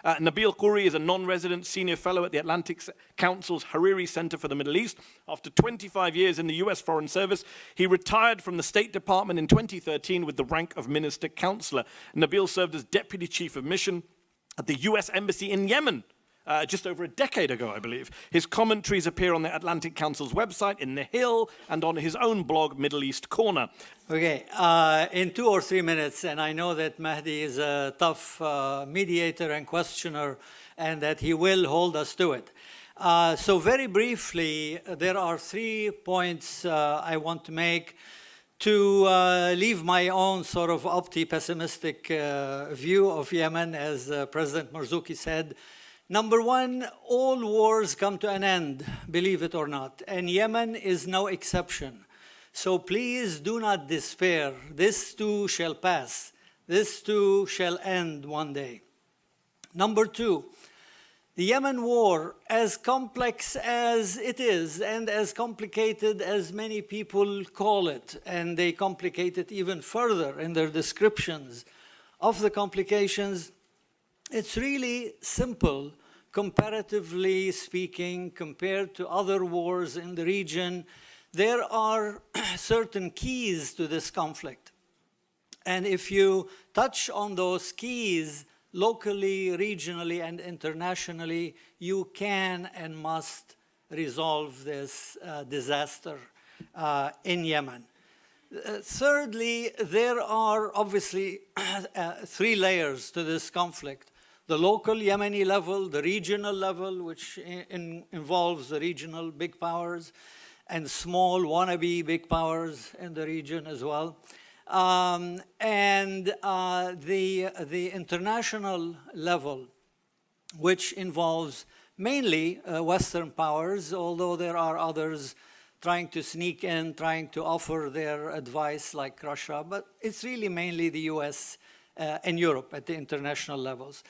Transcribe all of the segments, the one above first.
Nabeel Khoury is a non-resident senior fellow at the Atlantic Council's Hariri Center for the Middle East. After 25 years in the US Foreign Service, he retired from the State Department in 2013 with the rank of Minister Counselor. Nabeel served as Deputy Chief of Mission at the US Embassy in Yemen just over a decade ago, I believe. His commentaries appear on the Atlantic Council's website, in The Hill, and on his own blog, Middle East Corner. Okay, in 2 or 3 minutes, and I know that Mahdi is a tough mediator and questioner, and that he will hold us to it. So very briefly, there are 3 points I want to make to leave my own sort of opti-pessimistic view of Yemen, as President Marzouki said. Number one, all wars come to an end, believe it or not, and Yemen is no exception. So please do not despair. This too shall pass. This too shall end one day. Number two, the Yemen war, as complex as it is and as complicated as many people call it, and they complicate it even further in their descriptions of the complications, it's really simple, comparatively speaking, compared to other wars in the region. There are certain keys to this conflict. And if you touch on those keys locally, regionally, and internationally, you can and must resolve this disaster in Yemen. Thirdly, there are obviously 3 layers to this conflict. The local Yemeni level, the regional level, which involves the regional big powers, and small wannabe big powers in the region as well. And the international level, which involves mainly Western powers, although there are others trying to sneak in, trying to offer their advice like Russia, but it's really mainly the US and Europe at the international levels.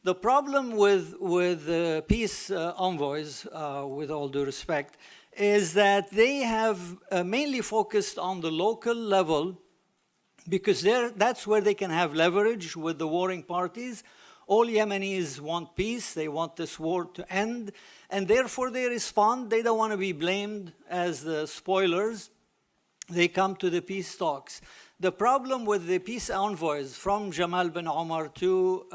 The problem with peace envoys, with all due respect, is that they have mainly focused on the local level, because that's where they can have leverage with the warring parties. All Yemenis want peace. They want this war to end. And therefore they respond. They don't want to be blamed as the spoilers. They come to the peace talks. The problem with the peace envoys, from Jamal bin Omar to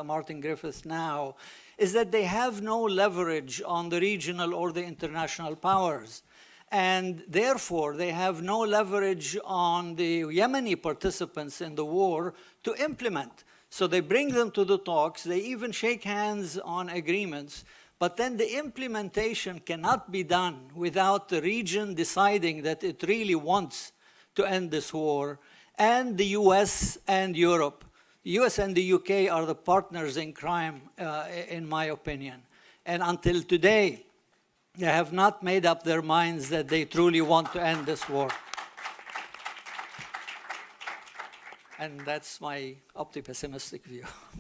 Martin Griffith now, is that they have no leverage on the regional or the international powers. And therefore, they have no leverage on the Yemeni participants in the war to implement. So they bring them to the talks. They even shake hands on agreements. But then the implementation cannot be done without the region deciding that it really wants to end this war, and the US and Europe. The US and the UK are the partners in crime, in my opinion. And until today, they have not made up their minds that they truly want to end this war. And that's my opti-pessimistic view.